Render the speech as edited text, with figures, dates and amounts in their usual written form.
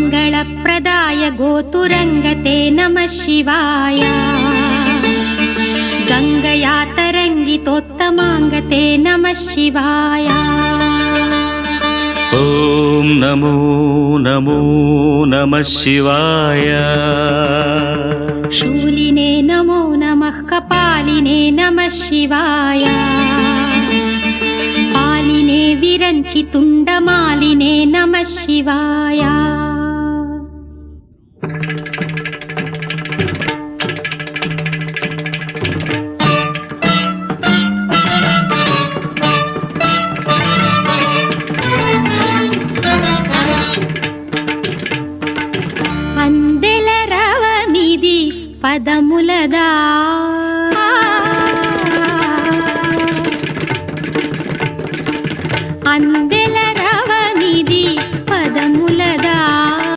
ಮಂಗಳಪ್ರದಾಯ ಗೋತುರಂಗತೆ ನಮಃ ಶಿವಾಯ ಗಂಗಯಾ ತರಂಗಿತೋತ್ತಮಾಂಗತೆ ನಮಃ ಶಿವಾಯ ಓಂ ನಮೋ ನಮೋ ನಮಃ ಶಿವಾಯ ಶೂಲಿನೇ ನಮೋ ನಮಃ ಕಪಾಲಿನೇ ನಮಃ ಶಿವಾಯ ಪಾಲಿನೇ ವಿರಂಚಿ ತುಂಡಮಾಲಿನೇ ನಮಃ ಶಿವಾಯ పదములదా అన్